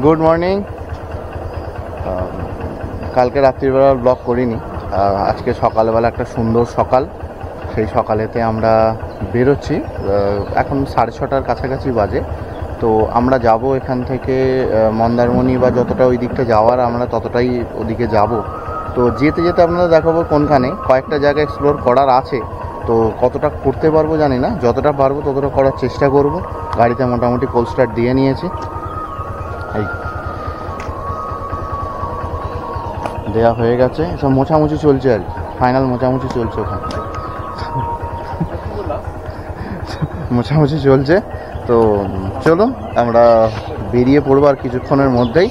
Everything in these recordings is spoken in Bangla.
Good morning. কালকে রাত্রিবেলা ব্লগ করিনি, আজকে সকালবেলা একটা সুন্দর সকাল, সেই সকালেতে আমরা বেরোচ্ছি। এখন 6:30টার কাছাকাছি বাজে। তো আমরা যাব এখান থেকে মন্দারমণি বা যতটা ওই দিকটা যাওয়ার আমরা ততটাই ওদিকে যাব। তো যেতে যেতে আপনারা দেখাবো কোনখানে কয়েকটা জায়গা এক্সপ্লোর করার আছে। তো কতটা করতে পারবো জানি না, যতটা পারবো ততটা করার চেষ্টা করব। গাড়িতে মোটামুটি কোল্ড স্টার্ট দিয়ে নিয়েছি, এই দেওয়া হয়ে গেছে, সব মোছামুছি চলছে আর কি, ফাইনাল মোছামুছি চলছে, ওখানে মোছামুছি চলছে। তো চলো আমরা বেরিয়ে পড়বো আর কিছুক্ষণের মধ্যেই,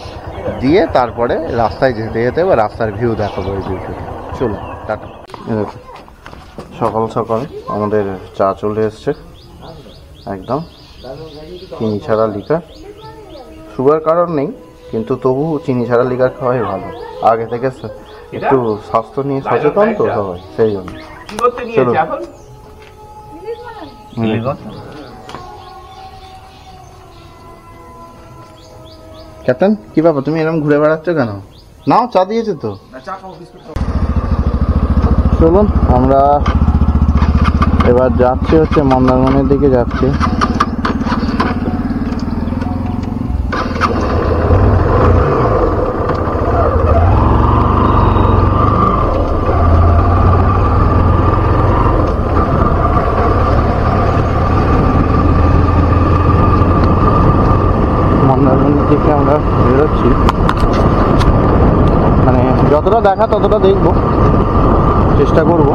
দিয়ে তারপরে রাস্তায় যেতে যেতে বা রাস্তার ভিউ দেখাবো এই ভিউ থেকে। চলো টাটা। সকাল সকাল আমাদের চা চলে এসছে, একদম চিনি ছাড়া লিকার। সুগার কারণ নেই, কিন্তু তবু চিনি ছাড়া লিকার খাওয়াই ভালো। আগে থেকে একটু স্বাস্থ্য নিয়ে সচেতন তো সবাই, সেই জন্য। চলো ক্যাপ্টেন, কি ব্যাপার তুমি এরকম ঘুরে বেড়াচ্ছ কেন? নাও, চা দিয়েছে তো। চলুন আমরা এবার যাচ্ছি হচ্ছে মন্দারমণির দিকে যাচ্ছি। মন্দারমণি থেকে আমরা বেরোচ্ছি, মানে যতটা দেখা ততটা দেখবো, চেষ্টা করব।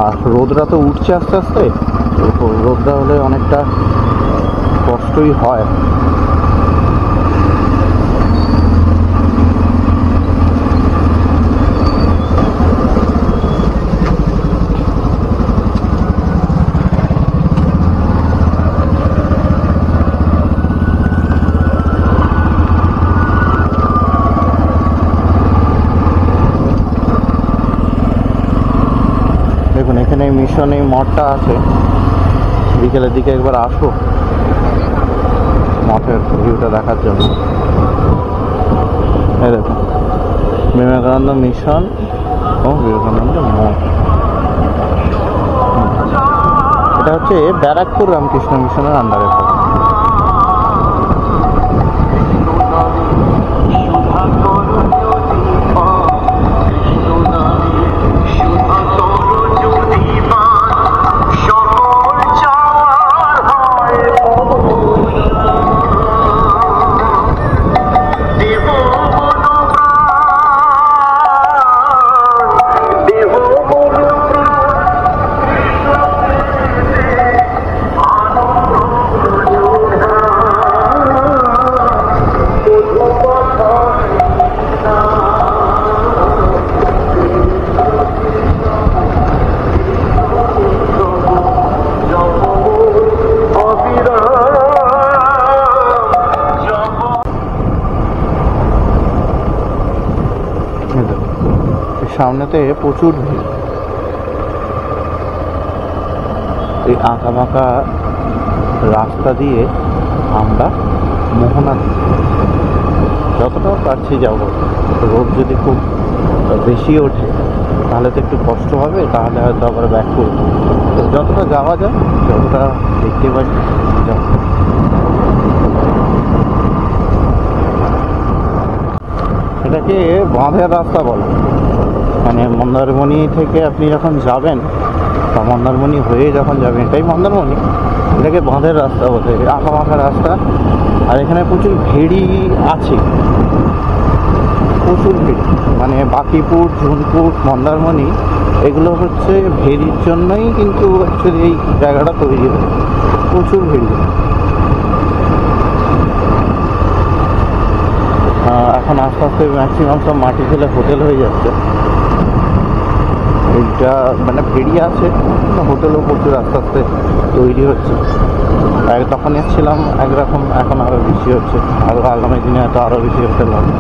আর রোদটা তো উঠছে আস্তে আস্তে, তো রোদটা হলে অনেকটা কষ্টই হয়। দেখুন এখানে মিশন এই মঠটা আছে, বিকেলের দিকে একবার আসবো মঠের ভিউটা দেখার জন্য। এই দেখুন বিবেকানন্দ মিশন ও বিবেকানন্দ মঠ, এটা হচ্ছে ব্যারাকপুর রামকৃষ্ণ মিশনের আন্ডারে পড়ে। সামনেতে প্রচুর ভিড়, এই আঁকা বাঁকা রাস্তা দিয়ে আমরা মোহনা যতটা পারছি যাব। রোদ যদি খুব বেশি ওঠে তাহলে তো একটু কষ্ট হবে, তাহলে হয়তো আবার ব্যাক করব। তো যতটা যাওয়া যায়, যতটা দেখতে পারি যাব। এটাকে বাঁধের রাস্তা বলে, মানে মন্দারমণি থেকে আপনি যখন যাবেন বা মন্দারমণি হয়ে যখন যাবেন, এটাই মন্দারমণি, এটাকে বাঁধের রাস্তা বলে, আঁকা বাঁকা রাস্তা। আর এখানে প্রচুর ভেড়ি আছে, প্রচুর ভেড়ি, মানে বাকিপুর, ঝুনপুর, মন্দারমণি এগুলো হচ্ছে ভেড়ির জন্যই কিন্তু অ্যাকচুয়ালি এই জায়গাটা তৈরি হয়, প্রচুর ভেড়ি। এখন আস্তে আস্তে ম্যাক্সিমাম সব মাটি ফেলে হোটেল হয়ে যাচ্ছে। এইটা মানে ভেড়ি আছে, হোটেলও প্রচুর আস্তে আস্তে তৈরি হচ্ছে। তখন এসেছিলাম একরকম, এখন আরও বেশি হচ্ছে, আরও আগামী দিনে হয়তো আরও বেশি হোটেল হবে।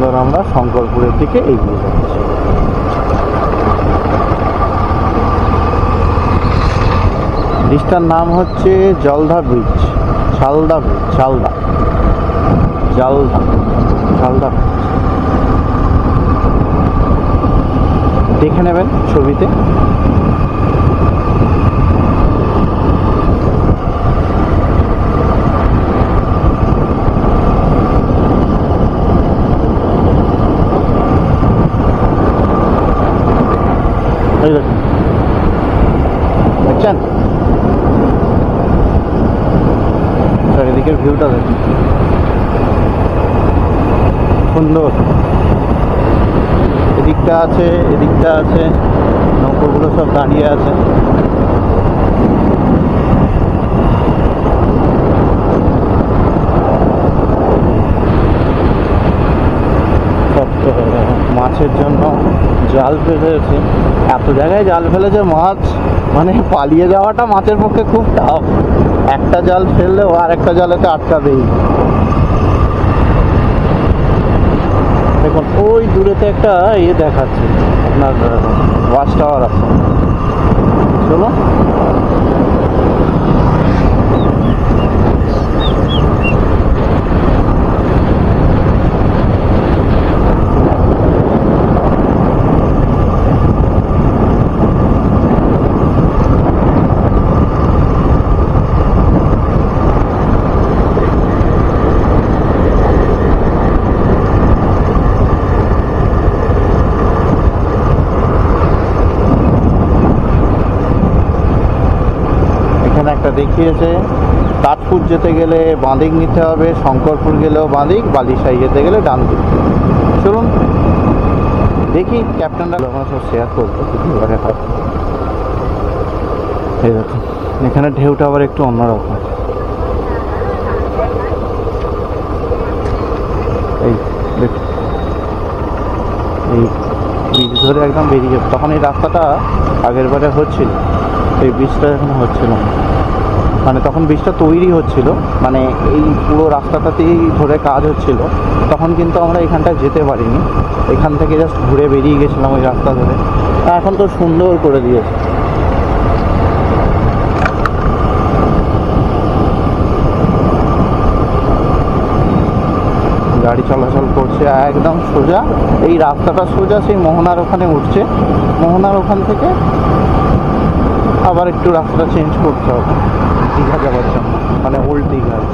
সুন্দর আমরা শঙ্করপুরের দিকে এগিয়ে যাচ্ছি। ব্রিজটার নাম হচ্ছে জলধা ব্রিজ, শালদা ব্রিজ, শালদা দেখে নেবেন ছবিতে। দেখছেন চারিদিকের ভিউটা দেখুন, সুন্দর। এদিকটা আছে, নৌকোগুলো সব দাঁড়িয়ে আছে। মাছের জন্য জাল ফেলেছে, এত জায়গায় জাল ফেলেছে, মাছ মানে পালিয়ে যাওয়াটা মাছের পক্ষে খুব টাফ। একটা জাল ফেললেও আর একটা জালেতে আটকাবেই। দেখুন ওই দূরেতে একটা দেখাচ্ছে, আপনার ওয়াচ টাওয়ার আছে। চলো একটা দেখিয়েছে কাঠপুর যেতে গেলে বাঁদিক নিতে হবে, শঙ্করপুর গেলেও বাঁদিক, বালিশাই যেতে গেলে ডান দিক। চলুন দেখি, ক্যাপ্টেনরা আমরা সব শেয়ার করবো। এই দেখুন এখানে ঢেউটা আবার একটু অন্যরকম। এই দেখুন এই ব্রিজ ধরে একদম বেরিয়ে যাবে। তখন এই রাস্তাটা আগের বারে হচ্ছিল, এই ব্রিজটা এখন হচ্ছিল না, মানে তখন ব্রিজটা তৈরি হচ্ছিল, মানে এই পুরো রাস্তাটাতেই ধরে কাজ হচ্ছিল। তখন কিন্তু আমরা এখানটায় যেতে পারিনি, এখান থেকে জাস্ট ঘুরে বেরিয়ে গেছিলাম ওই রাস্তা ধরে। এখন তো সুন্দর করে দিয়েছে। গাড়ি চলাচল করছে একদম সোজা, এই রাস্তাটা সোজা সেই মোহনার ওখানে উঠছে, মোহনার ওখান থেকে আবার একটু রাস্তাটা চেঞ্জ করতে হবে দীঘা যাওয়ার জন্য, মানে ওল্ড দীঘায়।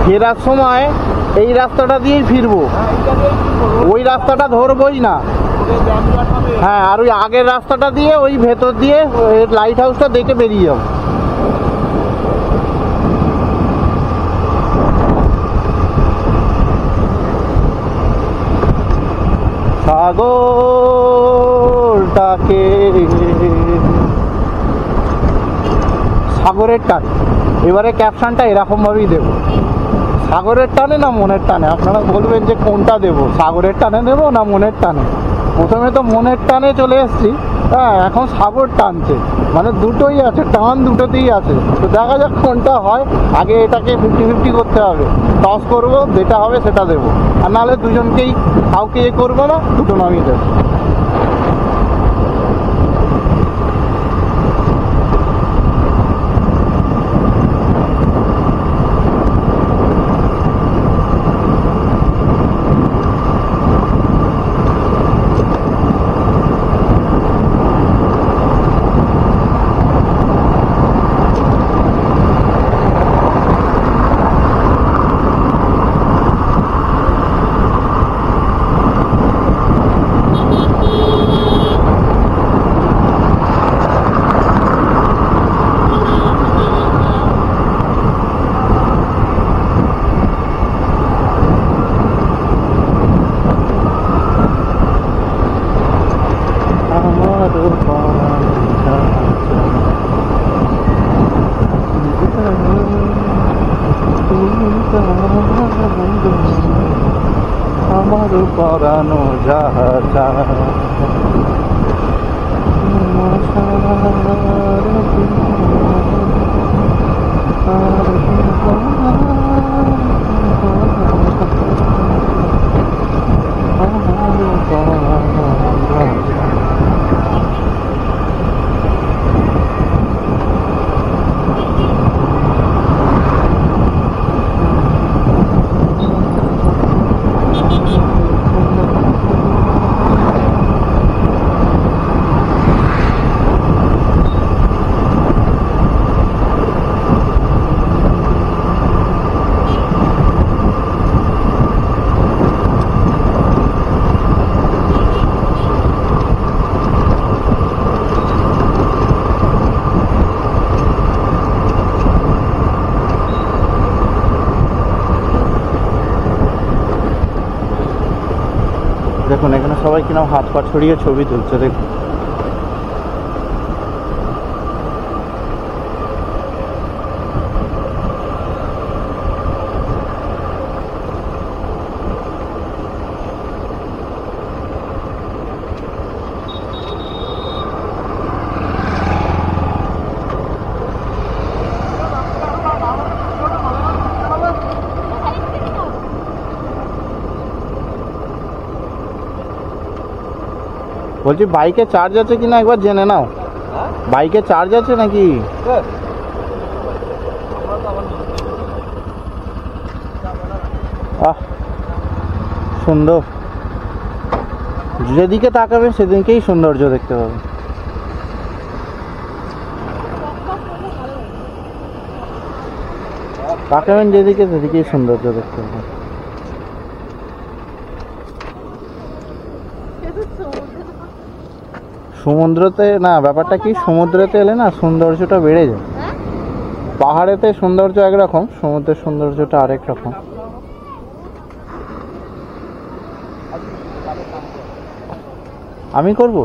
ফেরার সময় এই রাস্তাটা দিয়েই ফিরবো, ওই রাস্তাটা ধরবোই না। হ্যাঁ, আর ওই আগের রাস্তাটা দিয়ে ওই ভেতর দিয়ে লাইট হাউসটা দেখে বেরিয়ে যাবো। সাগরটাকে সাগরের টান, এবারে ক্যাপশনটা এরকম ভাবেই দেবো, সাগরের টানে না মনের টানে। আপনারা বলবেন যে কোনটা দেবো, সাগরের টানে দেবো না মনের টানে। প্রথমে তো মনের টানে চলে এসেছি, হ্যাঁ, এখন সাগর টানছে, মানে দুটোই আছে, টান দুটোতেই আছে। তো দেখা যাক কোনটা হয়। আগে এটাকে 50-50 করতে হবে, টস করবো, যেটা হবে সেটা দেবো। আর নাহলে দুজনকেই কাউকে এ করবো না, দুটো নামিয়ে দেবো। আমার পরানো যাহা দেখুন, এখানে সবাই কিনা হাত পা ছড়িয়ে ছবি তুলছে। দেখুন, বলছি বাইকে চার্জ আছে কিনা একবার জেনে নাও। বাইকে চার্জ আছে নাকি? আহ, সুন্দর, যেদিকে তাকাবে সেদিকেই সৌন্দর্য দেখতে পাবে। তাকাবেন যেদিকে সেদিকেই সৌন্দর্য দেখতে পাবে। সমুদ্রতে না, ব্যাপারটা কি, সমুদ্রেতে এলে না সৌন্দর্যটা বেড়ে যায়। পাহাড়েতে সৌন্দর্য একরকম, সমুদ্রের সৌন্দর্যটা আরেক রকম। আমি করব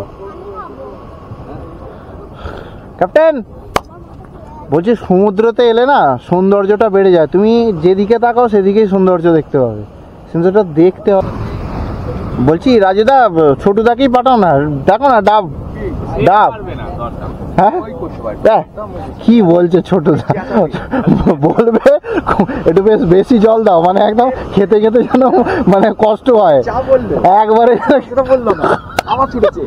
ক্যাপ্টেন, বলছি সমুদ্রতে এলে না সৌন্দর্যটা বেড়ে যায়। তুমি যেদিকে তাকাও সেদিকেই সৌন্দর্য দেখতে পাবে, সৌন্দর্যটা দেখতে হবে। বলছি রাজুদা, ছোটুদাকেই পাঠাও না, দেখো না ডাব ডাব। হ্যাঁ, কি বলছে ছোটদা, বলবে একটু বেশ বেশি জল দাও, মানে একদম খেতে খেতে যেন মানে কষ্ট হয় একবারে। বললো না, আমার ছুটেছে।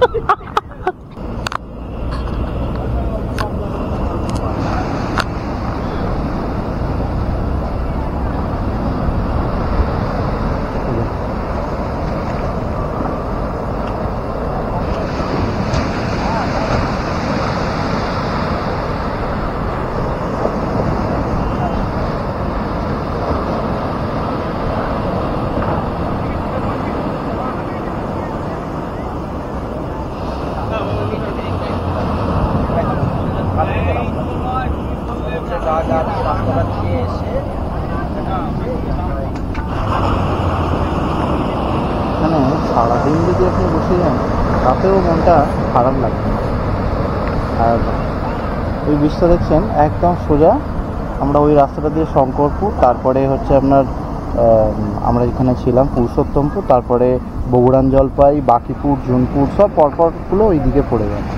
মানে সারাদিন যদি আপনি বসে যান তাতেও মনটা খারাপ লাগবে। আর ওই ব্রিজটা দেখছেন একদম সোজা, আমরা ওই রাস্তাটা দিয়ে শঙ্করপুর, তারপরে হচ্ছে আপনার আমরা যেখানে ছিলাম পুরুষোত্তমপুর, তারপরে বগুড়ান জলপাই, বাকিপুর, জুনপুর সব পরপরগুলো ওই দিকে পড়ে যাচ্ছে।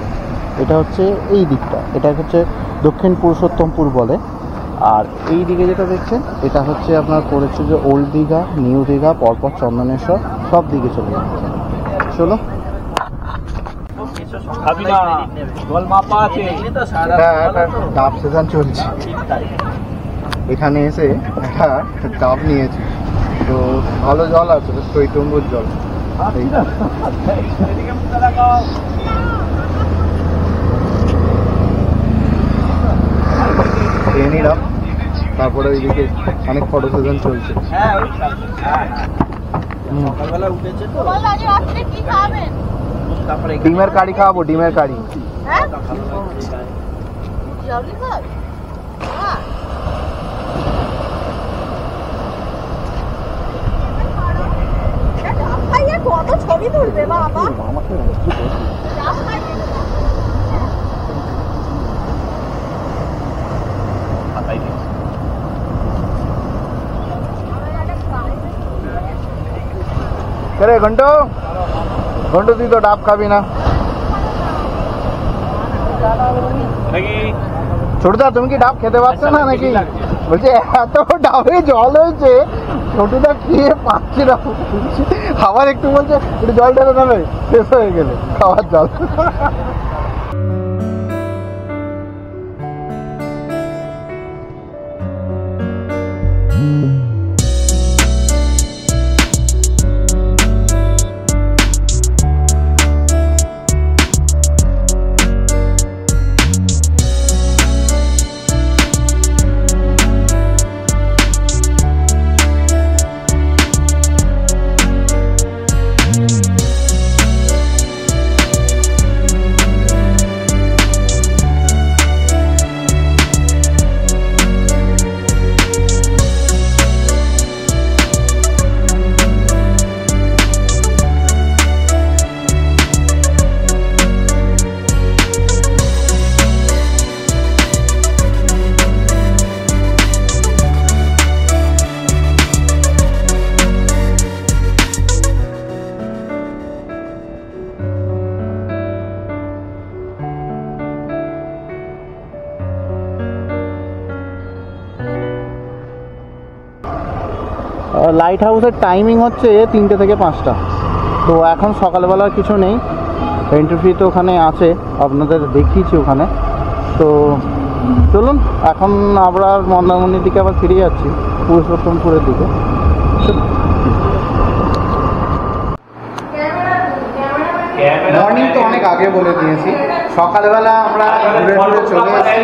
এটা হচ্ছে এই দিকটা, এটা হচ্ছে দক্ষিণ পুরুষোত্তমপুর বলে। আর এই দিকে যেটা দেখছেন এটা হচ্ছে আপনার পড়েছে যে ওল্ড দীঘা, নিউ দীঘা, পরপর চন্দনেশ্বর, সব দিকে চলে যাচ্ছে। চলো ডাব সিজন চলছে, এখানে এসে একটা ডাব নিয়েছি, তো ভালো জল আছে, চৈতম্বুর জল। খেয়ে নিলাম, তারপরে ওইদিকে অনেক ফটো সেশন চলছে। ডিমের কারি খাওয়াবো, ডিমের কারি। কত ছবি তুলবে বাবা। রে ঘন্টু, ঘন্টু তুই তো ডাব খাবি না। ছোটদা তুমি কি ডাব খেতে পারছো না নাকি? বলছে এত ডাবে জল হয়েছে, ছোটদা খেয়ে পাচ্ছে না, আবার একটু বলছে একটু জল ঢেলে দেবে, শেষ হয়ে গেলে খাওয়ার জল। লাইট হাউসের টাইমিং হচ্ছে 3টে থেকে 5টা। তো এখন সকালবেলার কিছু নেই, এন্ট্রি ফি তো ওখানে আছে, আপনাদের দেখিয়েছি ওখানে। তো চলুন এখন আমরা মন্দারমণির দিকে আবার ফিরে যাচ্ছি, পুরুষোত্তমপুরের দিকে। মর্নিং তো অনেক আগে বলে দিয়েছি, সকালবেলা আমরা ঘুরে ঘুরে চলে এসেছি।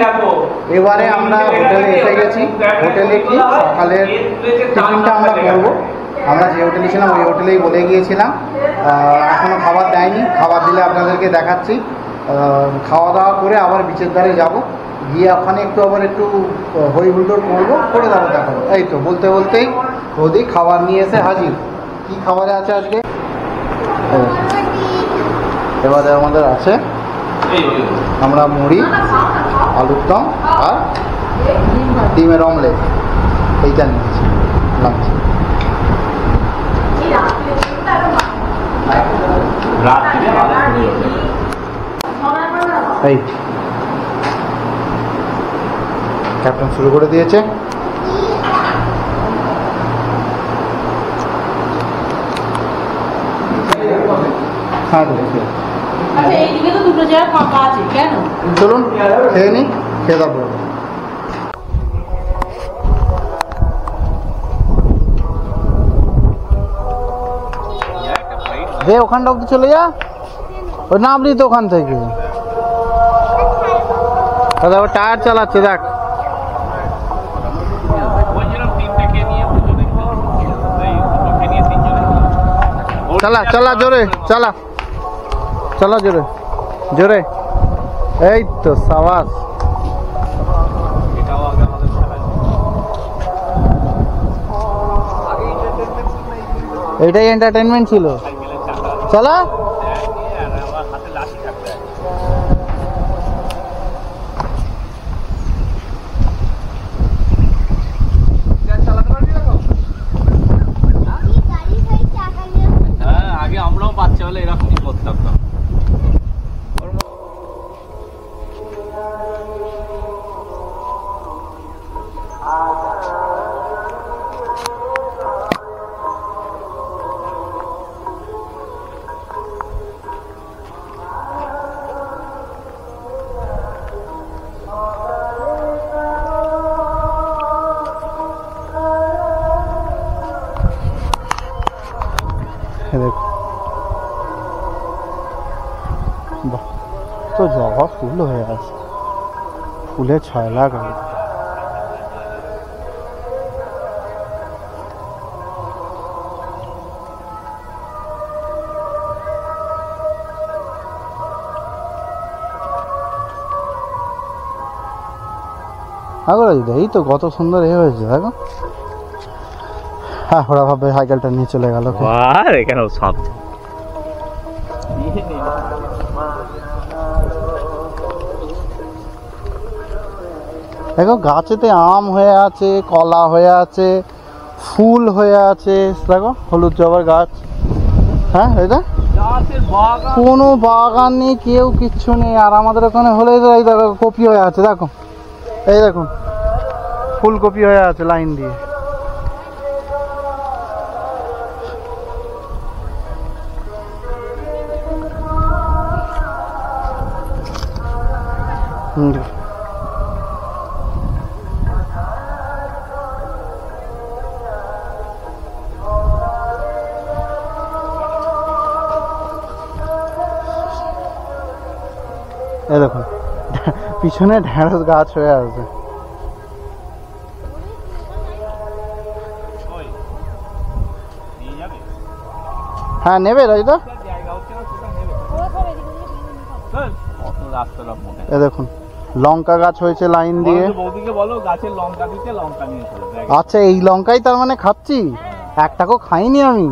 এবারে আমরা হোটেলে এসে গেছি। হোটেলে কি সকালের টিফিনটা আমরা করবো, আমরা যে হোটেলে ছিলাম ওই হোটেলেই বলে গিয়েছিলাম। এখনও খাবার দেয়নি, খাবার দিলে আপনাদেরকে দেখাচ্ছি। খাওয়া দাওয়া করে আবার বিচের ধারে যাব, গিয়ে ওখানে আবার একটু হই হুল্লোড় করবো, করে দেবো দেখাবো। এই তো বলতে বলতেই ওদিক খাবার নিয়ে এসে হাজির। কি খাবারে আছে আজকে? এবারে আমাদের আছে আমরা মুড়ি, আলুর দম আর ডিমের অমলেট, এইটা নিয়েছি লাঞ্চে। এই ক্যাপ্টেন শুরু করে দিয়েছে। হ্যাঁ এইদিকে তো দুটো জায়গা ফাঁকা আছে, কেন? চলুন খেয়ে নিই, খেয়ে দাও। দে ওখানটা অব্দি চলে যা, ওই নামলি তো ওখান থেকে। আবার টায়ার চালাচ্ছে দেখ। চালা চালা জোরে চালা, চালা জোরে জোরে। এই তো সাবাস। এটাই এন্টারটেনমেন্ট ছিল। চলো আগে আমরাও বাচ্চা হলে এরকমই করতাম না। দেখো বাহ, তো জবা ফুল হয়ে আছে, ফুলের ছয় লাখ আগে। এই তো কত সুন্দর এ হয়েছে দেখো। হ্যাঁ, ওরা ভাবে সাইকেলটা নিয়ে চলে গেল। এখানে সব দেখো গাছেতে আম হয়ে আছে, কলা হয়ে আছে, ফুল হয়ে আছে। দেখো হলুদ জবার গাছ। হ্যাঁ, এটা কোনো বাগান নেই, কেউ কিচ্ছু নেই। আর আমাদের ওখানে হলে এই দেখো কপি হয়ে আছে, দেখো এই দেখুন ফুলকপি হয়ে আছে লাইন দিয়ে। এই দেখুন পিছনে ঢেঁড়স গাছ হয়ে আছে। হ্যাঁ, নেবে রাজদা। এ দেখুন লঙ্কা গাছ হয়েছে লাইন দিয়ে। আচ্ছা, এই লঙ্কাই তার মানে খাচ্ছি, একটাকেও খাইনি আমি।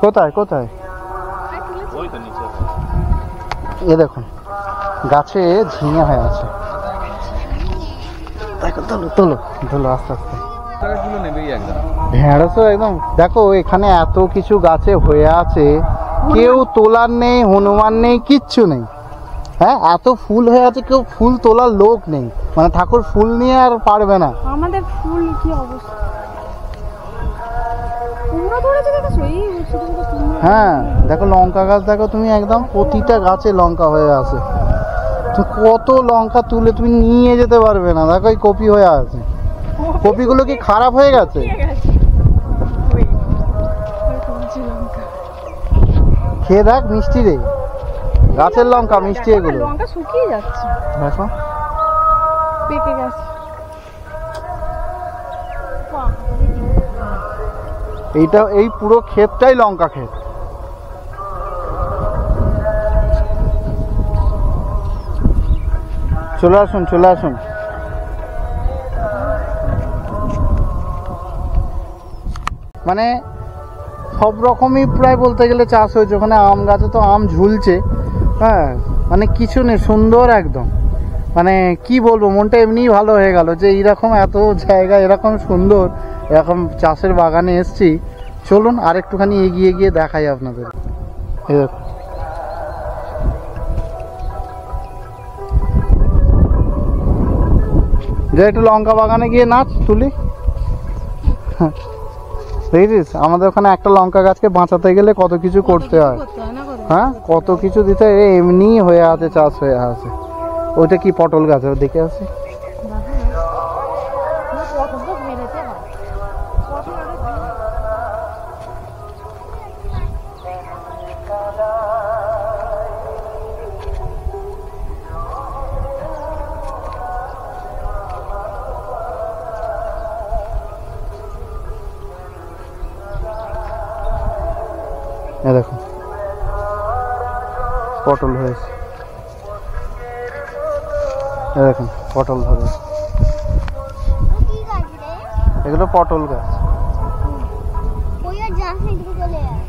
কোথায় কোথায়? এ দেখুন গাছে ঝিঙে হয়ে আছে। দেখো, তোলো তোলো তোলো আস্তে আস্তে। ঢেঁড়সও একদম দেখো, এখানে এত কিছু গাছে হয়ে আছে, কেউ তোলার নেই, হনুমান নেই, কিচ্ছু নেই। হ্যাঁ, এত ফুল হয়ে আছে, কেউ ফুল তোলার লোক নেই। মানে ঠাকুর ফুল নিয়ে আর পারবে না। আমাদের ফুল কি অবস্থা, হ্যাঁ দেখো লঙ্কা গাছ দেখো তুমি, একদম প্রতিটা গাছে লঙ্কা হয়ে আছে। তো কত লঙ্কা তুলে তুমি নিয়ে যেতে পারবে না। দেখো এই কপি হয়ে আছে, কপিগুলো কি খারাপ হয়ে গেছে? খেয়ে দেখ, মিষ্টি রে, গাছের লঙ্কা মিষ্টি। এগুলো লঙ্কা শুকিয়ে যাচ্ছে, দেখো পেকে গেছে। এইটা, এই পুরো ক্ষেতটাই লঙ্কা ক্ষেত। চলে আসুন চলে আসুন। মানে সব রকমই প্রায় বলতে গেলে চাষ হয়েছে। ওখানে আম গাছে তো আম ঝুলছে। হ্যাঁ, মানে কিছু নেই, সুন্দর একদম। মানে কি বলবো, মনটা এমনিই ভালো হয়ে গেল যে এইরকম এত জায়গা এরকম সুন্দর, এরকম চাষের বাগানে এসছি। চলুন আর একটুখানি এগিয়ে গিয়ে দেখাই আপনাদের। এই দেখুন যে একটু লঙ্কা বাগানে গিয়ে নাচ তুলি। দেখেছিস আমাদের ওখানে একটা লঙ্কা গাছকে বাঁচাতে গেলে কত কিছু করতে হয়। হ্যাঁ, কত কিছু দিতে হয়। এমনি হয়ে আছে, চাষ হয়ে আছে। ওইটা কি পটল গাছ, দেখে আসি। দেখুন পটল হয়েছে, দেখুন পটল ধরেছে। এগুলো পটল গাছ। ওই আর যাস না, এদিকে চলে আয়।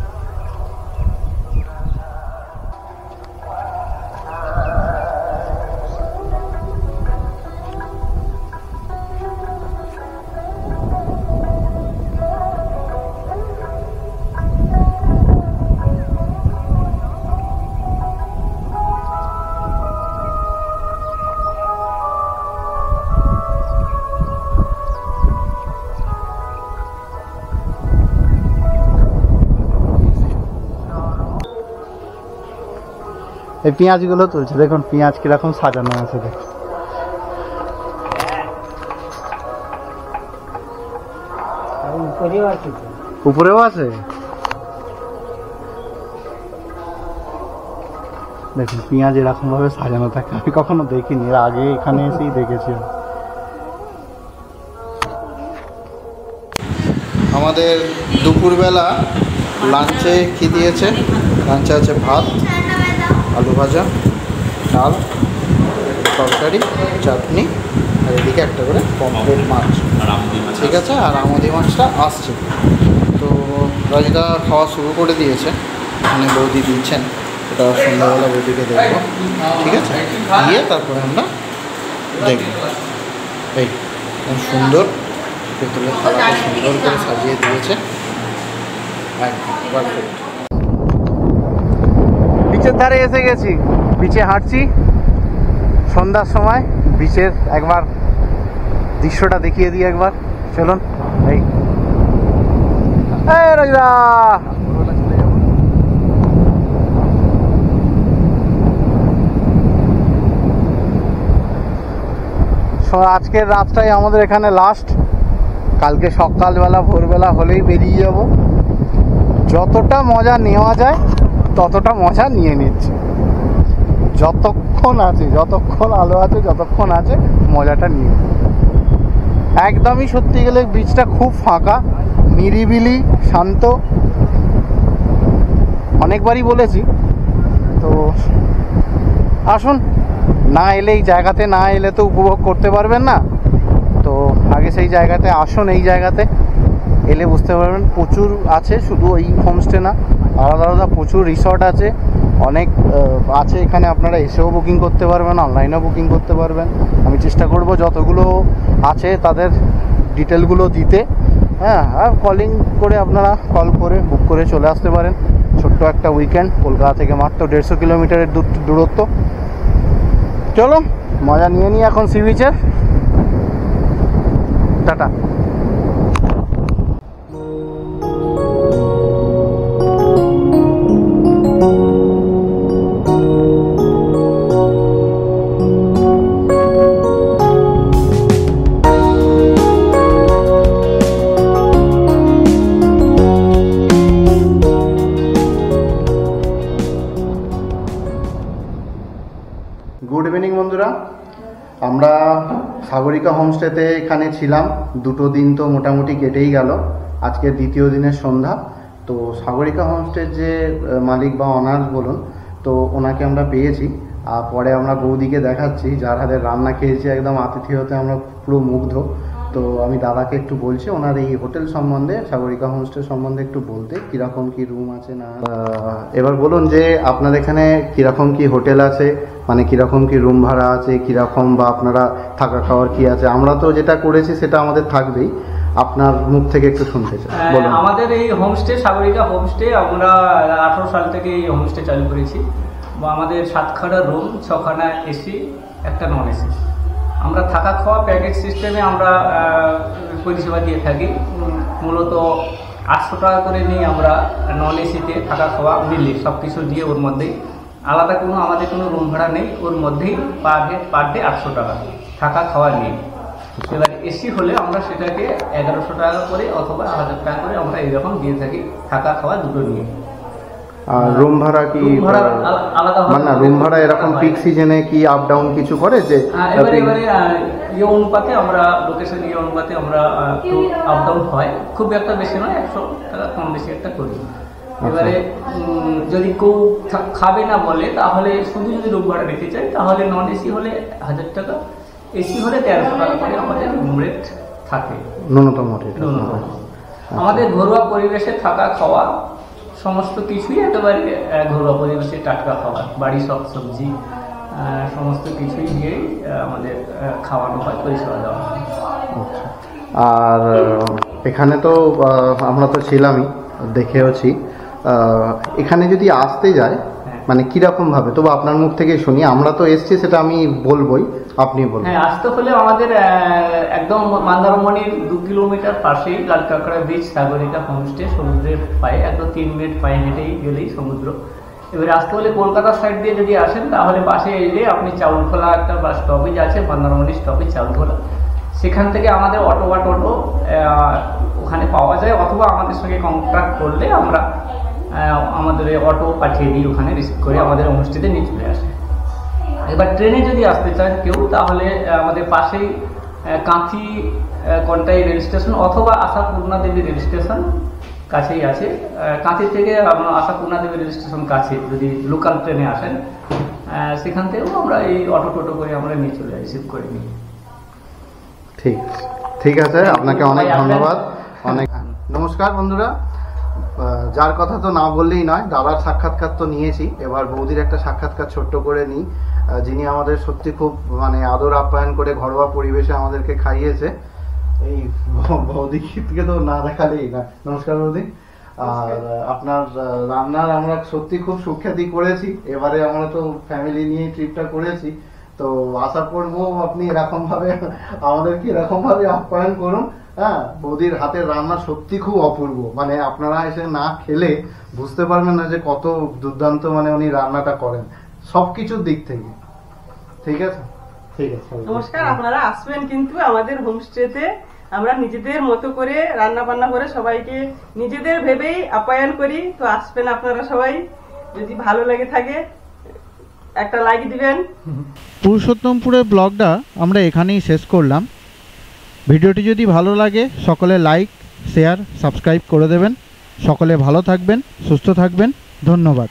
এই পেঁয়াজগুলো তুলছে, দেখুন পেঁয়াজ কিরকম সাজানো আছে দেখুন। উপরেও আছে দেখুন, পেঁয়াজ এরকম ভাবে সাজানো থাকে, আমি কখনো দেখিনি, এর আগে এখানে এসেই দেখেছি। আমাদের দুপুরবেলা লাঞ্চে কি দিয়েছে? লাঞ্চে আছে ভাত, আলু ভাজা, ডাল, তরকারি, চাটনি, আর এদিকে একটা করে পমফ্রেট মাছ। ঠিক আছে, আর আমুদি মাছটা আসছে। তো রাজিদা খাওয়া শুরু করে দিয়েছে, এখানে বৌদি দিচ্ছেন, এটা সন্ধ্যাবেলা বৌদিকে দেখবো। ঠিক আছে, দিয়ে তারপরে আমরা দেখব। এই সুন্দর পেতলের থালাটা সুন্দর করে সাজিয়ে দিয়েছে, একদম পারফেক্ট। বিচের ধারে এসে গেছি, বিচে হাঁটছি সন্ধ্যার সময়। বিচের একবার দৃশ্যটা দেখিয়ে দিই একবার, চলুন। এই রাজা, আজকের রাতটাই আমাদের এখানে লাস্ট। কালকে সকালবেলা ভোরবেলা হলেই বেরিয়ে যাব। যতটা মজা নেওয়া যায় ততটা মজা নিয়ে নিচ্ছি, যতক্ষণ আছে, যতক্ষণ আলো আছে, যতক্ষণ আছে মজাটা নিয়ে। একদমই সত্যি গেলে বিচটা খুব ফাঁকা, নিরিবিলি, শান্ত। অনেকবারই বলেছি, তো আসুন, না এলে এই জায়গাতে না এলে তো উপভোগ করতে পারবেন না। তো আগে সেই জায়গাতে আসুন, এই জায়গাতে এলে বুঝতে পারবেন প্রচুর আছে, শুধু এই হোমস্টে না, আলাদা আলাদা প্রচুর রিসর্ট আছে, অনেক আছে এখানে। আপনারা এসেও বুকিং করতে পারবেন, অনলাইনেও বুকিং করতে পারবেন। আমি চেষ্টা করব যতগুলো আছে তাদের ডিটেলগুলো দিতে। হ্যাঁ, আর কলিং করে আপনারা কল করে বুক করে চলে আসতে পারেন। ছোট্ট একটা উইকেন্ড, কলকাতা থেকে মাত্র 150 কিলোমিটারের দূরত্ব। চলো মজা নিয়ে নিই এখন সি বিচের। টাটা। গুড ইভিনিং বন্ধুরা, আমরা সাগরিকা হোমস্টেতে এখানে ছিলাম 2 দিন, তো মোটামুটি কেটেই গেল। আজকের দ্বিতীয় দিনের সন্ধ্যা। তো সাগরিকা হোমস্টের যে মালিক বা অনার বলুন, তো ওনাকে আমরা পেয়েছি। আর পরে আমরা বৌদিকে দেখাচ্ছি, যার হাতে রান্না খেয়েছি, একদম আতিথেয়তে আমরা পুরো মুগ্ধ। তো আমি দাদাকে একটু বলছি ওনার এই হোটেল সম্বন্ধে, সাগরিকা হোমস্টে সম্বন্ধে একটু বলতে, কীরকম কী রুম আছে না। এবার বলুন যে আপনার এখানে কীরকম কী হোটেল আছে, মানে কীরকম কী রুম ভাড়া আছে, কীরকম বা আপনারা থাকা খাওয়ার কী আছে। আমরা তো যেটা করেছি সেটা আমাদের থাকবেই, আপনার মুখ থেকে একটু শুনতে চাই, বলুন। আমাদের এই হোমস্টে সাগরিকা হোমস্টে আমরা 18 সাল থেকে এই হোমস্টে চালু করেছি। আমাদের 7খানা রুম, 6খানা এসি, একটা নন এসি। আমরা থাকা খাওয়া প্যাকেজ সিস্টেমে আমরা পরিষেবা দিয়ে থাকি। মূলত 800 টাকা করে নিয়ে আমরা নন এসিতে থাকা খাওয়া মিলিয়ে সব কিছু দিয়ে, ওর মধ্যেই আলাদা কোনো আমাদের কোনো রুম ভাড়া নেই, ওর মধ্যেই পার ডে 800 টাকা থাকা খাওয়া নিয়ে। এবার এসি হলে আমরা সেটাকে 1100 টাকা করে অথবা 1000 টাকা করে আমরা এইরকম দিয়ে থাকি, থাকা খাওয়া দুটো নিয়ে। আর রুম ভাড়া কি আলাদা মানে না, রুম ভাড়া এরকম পিক সিজনে কি আপ ডাউন কিছু করে যে এবারে ইয়ে অনুপাতে আমরা লোকেশন ইয়ে অনুপাতে আমরা একটু আপ ডাউন হয়, খুব একটা বেশি নয়, 100 টাকা কম বেশি একটা করি। এবারে যদি কেউ খাবে না বলে, তাহলে শুধু যদি রুম ভাড়া নিতে চাই, তাহলে নন এসি হলে 1000 টাকা, এসি হলে 1300 টাকা করে আমাদের রুম রেট থাকে ন্যূনতম rate। ন্যূনতম। আমাদের ঘরোয়া পরিবেশে থাকা খাওয়া সমস্ত কিছুই একেবারে ঘরোয়া পরিবেশে টাটকা খাবার, বাড়ি সব সবজি সমস্ত কিছুই দিয়েই আমাদের খাওয়ানো হয়, পরিষেবা দেওয়া হয়। আচ্ছা। আর এখানে তো আমরা তো ছিলামই, দেখেওছি। এখানে যদি আসতে যায় মানে কিরকম ভাবে, তবু আপনার মুখ থেকে শুনি। আমরা তো এসছি সেটা আমি বলবোই, আপনি বলুন। হ্যাঁ, আসতে হলে আমাদের একদম মন্দারমণির 2 কিলোমিটার পাশেই লালকাঁকড়া বিচ সাগরিকা হোমস্টে, সমুদ্রের পায়ে একদম 3 মিনিট পায়ে হেঁটেই গেলেই সমুদ্র। এবারে আসতে হলে কলকাতা সাইড দিয়ে যদি আসেন তাহলে বাসে এলে আপনি চাউলখোলা একটা বাস স্টপেজ আছে, মন্দারমণি স্টপেজ চাউলখোলা, সেখান থেকে আমাদের অটো ওখানে পাওয়া যায়, অথবা আমাদের সঙ্গে কন্ট্যাক্ট করলে আমরা আমাদের অটো পাঠিয়ে দিই, ওখানে রিসিভ করে আমাদের হোমস্টেতে নিয়ে চলে আসে। এবার ট্রেনে যদি আসতে চান কেউ তাহলে আমাদের পাশেই কাঁথি কন্টাই রেল স্টেশন অথবা আশাপূর্ণা দেবী রেল স্টেশন কাছেই আছে। কাঁথি থেকে আশাপূর্ণা দেবী রেল স্টেশন কাছে, যদি লোকাল ট্রেনে আসেন সেখান থেকেও আমরা এই টোটো করে আমরা নিয়ে চলে রিসিভ করে নিই। ঠিক আছে, আপনাকে অনেক ধন্যবাদ। অনেক নমস্কার বন্ধুরা। যার কথা তো না বললেই নয়, দাদার সাক্ষাৎকার তো নিয়েছি, এবার বৌদির একটা সাক্ষাৎকার ছোট্ট করে নিই, যিনি আমাদের সত্যি খুব মানে আদর আপ্যায়ন করে ঘরোয়া পরিবেশে আমাদেরকে খাইয়েছে। এই বৌদিকে তো না দেখালেই না। নমস্কার বৌদি। আর আপনার রান্নার আমরা সত্যি খুব সুখ্যাতি করেছি, এবারে আমরা তো ফ্যামিলি নিয়ে ট্রিপটা করেছি, তো আশা করবো আপনি এরকম ভাবে আমাদেরকে এরকম ভাবে আপ্যায়ন করুন। হ্যাঁ, বৌদির হাতের রান্না সত্যি খুব অপূর্ব, মানে আপনারা এসে না খেলে বুঝতে পারবেন না যে কত দুর্দান্ত মানে উনি রান্নাটা করেন সবকিছুর দিক থেকে। ঠিক আছে, ঠিক আছে। নমস্কার, আপনারা আসবেন কিন্তু আমাদের হোমস্টেতে। আমরা নিজেদের মতো করে রান্না বান্না করে সবাইকে নিজেদের ভেবেই আপ্যায়ন করি, তো আসবেন আপনারা সবাই। যদি ভালো লেগে থাকে একটা লাইক দিবেন। পুরুষোত্তমপুরের ব্লগটা আমরা এখানেই শেষ করলাম। ভিডিওটি যদি ভালো লাগে সকলে লাইক, শেয়ার, সাবস্ক্রাইব করে দেবেন। সকলে ভালো থাকবেন, সুস্থ থাকবেন। ধন্যবাদ।